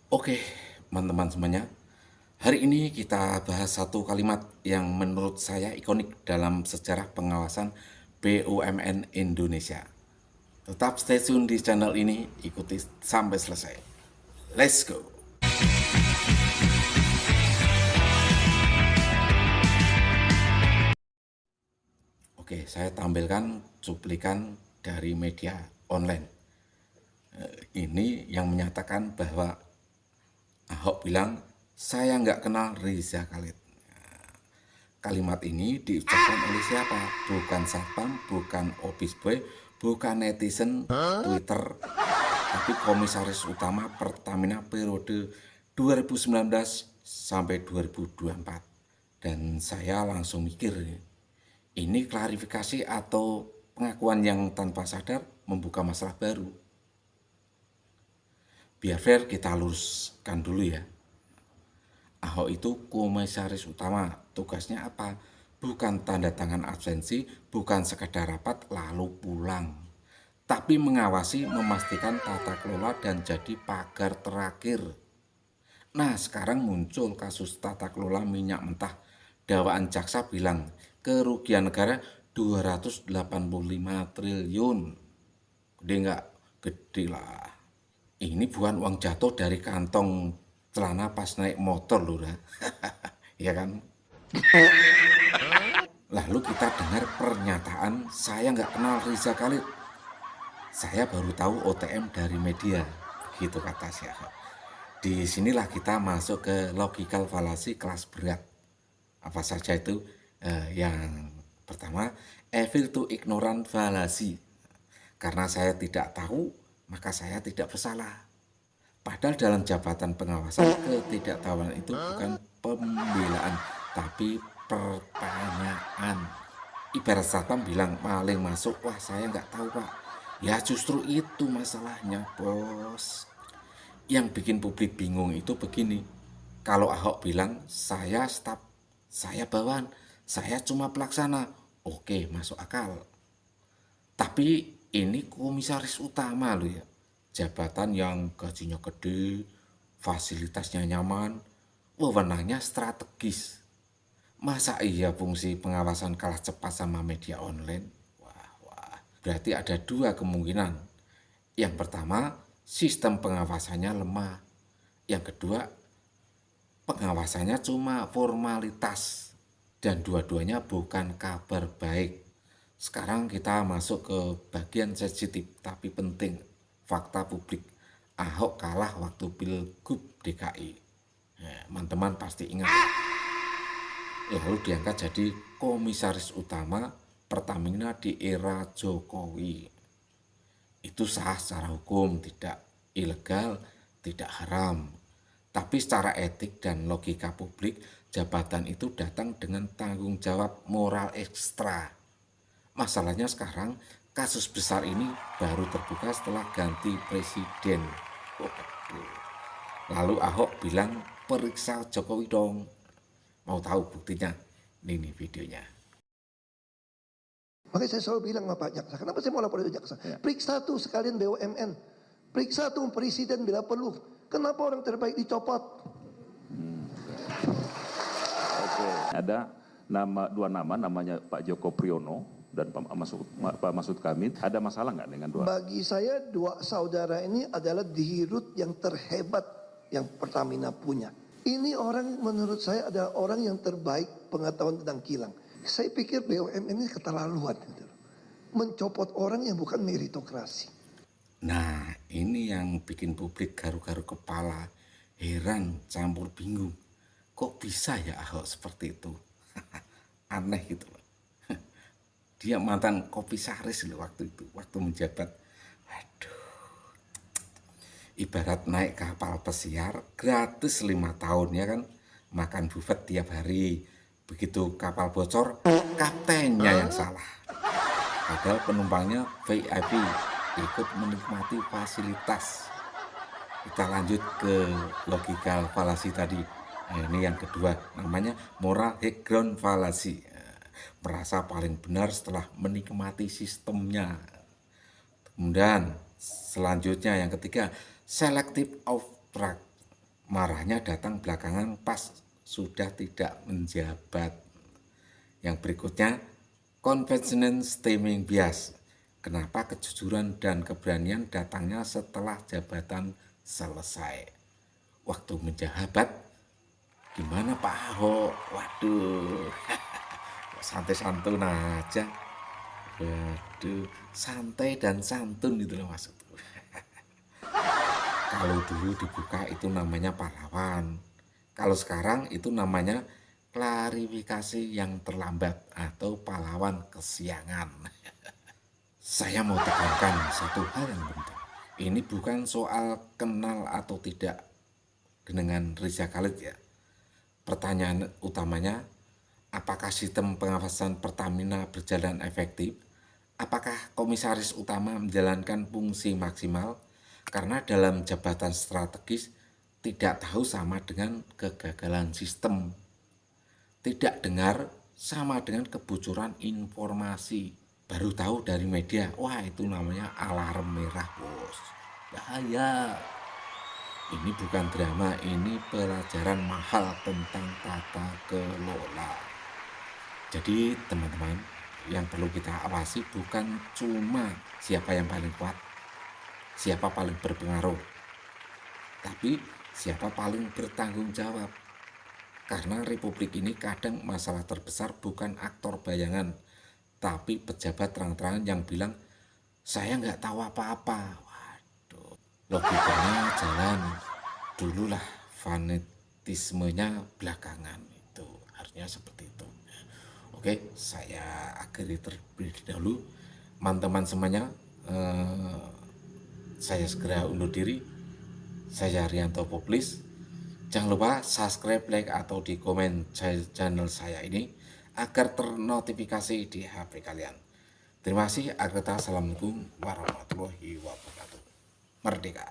Oke, teman-teman semuanya. Hari ini kita bahas satu kalimat yang menurut saya ikonik dalam sejarah pengawasan BUMN Indonesia. Tetap stay tune di channel ini, ikuti sampai selesai. Let's go! Oke, saya tampilkan cuplikan dari media online. Ini yang menyatakan bahwa Ahok bilang, saya nggak kenal Riza Khalid. Kalimat ini diucapkan oleh siapa? Bukan satpam, bukan office boy, bukan netizen Twitter, tapi komisaris utama Pertamina periode 2019 sampai 2024. Dan saya langsung mikir, ini klarifikasi atau pengakuan yang tanpa sadar membuka masalah baru. Biar fair kita luruskan dulu ya. Ahok itu komisaris utama, tugasnya apa? Bukan tanda tangan absensi, bukan sekedar rapat lalu pulang. Tapi mengawasi, memastikan tata kelola dan jadi pagar terakhir. Nah, sekarang muncul kasus tata kelola minyak mentah. Dakwaan jaksa bilang kerugian negara 285 triliun. Gede nggak? Gede lah. Ini bukan uang jatuh dari kantong celana pas naik motor loh, ya kan? Lalu kita dengar pernyataan saya nggak kenal Riza Khalid. Saya baru tahu OTM dari media, gitu kata siapa. Disinilah kita masuk ke logical fallacy kelas berat. Apa saja itu? Yang pertama, evil to ignorant fallacy. Karena saya tidak tahu, maka saya tidak bersalah. Padahal dalam jabatan pengawasan, ketidaktahuan itu bukan pembelaan, tapi pertanyaan. Ibarat satpam bilang maling masuk, wah saya nggak tahu pak. Ya justru itu masalahnya bos. Yang bikin publik bingung itu begini. Kalau Ahok bilang saya staf, saya bawahan, saya cuma pelaksana. Oke, masuk akal. Tapi ini komisaris utama loh ya. Jabatan yang gajinya gede, fasilitasnya nyaman, wewenangnya strategis. Masa iya fungsi pengawasan kalah cepat sama media online? Wah. Berarti ada dua kemungkinan. Yang pertama, sistem pengawasannya lemah. Yang kedua, pengawasannya cuma formalitas. Dan dua-duanya bukan kabar baik. Sekarang kita masuk ke bagian sensitif tapi penting. Fakta publik. Ahok kalah waktu Pilgub DKI. Teman-teman pasti ingat. Lalu diangkat jadi komisaris utama Pertamina di era Jokowi. Itu sah secara hukum, tidak ilegal, tidak haram. Tapi secara etik dan logika publik, jabatan itu datang dengan tanggung jawab moral ekstra. Masalahnya sekarang kasus besar ini baru terbuka setelah ganti presiden. Lalu Ahok bilang periksa Jokowi dong. Mau tahu buktinya? Ini videonya. Makanya saya selalu bilang sama Pak Jaksa, kenapa saya mau lapor ke Jaksa? Ya. Periksa tuh sekalian BUMN. Periksa tuh presiden bila perlu. Kenapa orang terbaik dicopot? Oke. Ada dua nama, namanya Pak Joko Priyono dan Pak Masud Kamil. Ada masalah nggak dengan dua? Bagi saya dua saudara ini adalah dirut yang terhebat yang Pertamina punya. Ini orang menurut saya adalah orang yang terbaik pengetahuan tentang kilang. Saya pikir BUMN ini keterlaluan. Mencopot orang yang bukan meritokrasi. Nah, ini yang bikin publik garu-garu kepala, heran, campur bingung. Kok bisa ya Ahok seperti itu? Aneh gitu loh. Dia mantan komisaris loh waktu itu, waktu menjabat. Waduh. Ibarat naik kapal pesiar gratis 5 tahun ya kan. Makan buffet tiap hari. Begitu kapal bocor, kaptennya yang salah. Padahal penumpangnya VIP, ikut menikmati fasilitas. Kita lanjut ke logika fallacy tadi. Nah, ini yang kedua, namanya moral high ground fallacy. Merasa paling benar setelah menikmati sistemnya. Kemudian selanjutnya yang ketiga, selective of track. Marahnya datang belakangan pas sudah tidak menjabat. Yang berikutnya, conventional stemming bias. Kenapa kejujuran dan keberanian datangnya setelah jabatan selesai? Waktu menjabat, gimana Pak Ahok? Waduh, santai santun aja. Waduh, santai dan santun gitu loh maksudku. Kalau dulu dibuka itu namanya pahlawan. Kalau sekarang itu namanya klarifikasi yang terlambat atau pahlawan kesiangan. Saya mau tekankan satu hal yang penting. Ini bukan soal kenal atau tidak dengan Riza Khalid ya. Pertanyaan utamanya, apakah sistem pengawasan Pertamina berjalan efektif? Apakah komisaris utama menjalankan fungsi maksimal? Karena dalam jabatan strategis tidak tahu sama dengan kegagalan sistem. Tidak dengar sama dengan kebocoran informasi. Baru tahu dari media, wah itu namanya alarm merah bos. Bahaya. Ini bukan drama, ini pelajaran mahal tentang tata kelola. Jadi teman-teman, yang perlu kita awasi bukan cuma siapa yang paling kuat, siapa paling berpengaruh, tapi siapa paling bertanggung jawab. Karena republik ini kadang masalah terbesar bukan aktor bayangan, tapi pejabat terang-terangan yang bilang, saya nggak tahu apa-apa. Waduh, logikanya jalan dululah, fanatismenya belakangan, itu harusnya seperti itu. Oke, saya akhiri terlebih dahulu. Teman-teman semuanya, saya segera undur diri. Saya Rianto Poplis. Jangan lupa subscribe, like, atau di komen channel saya ini agar ternotifikasi di HP kalian. Terima kasih. Akhir kata, assalamualaikum warahmatullahi wabarakatuh. Merdeka.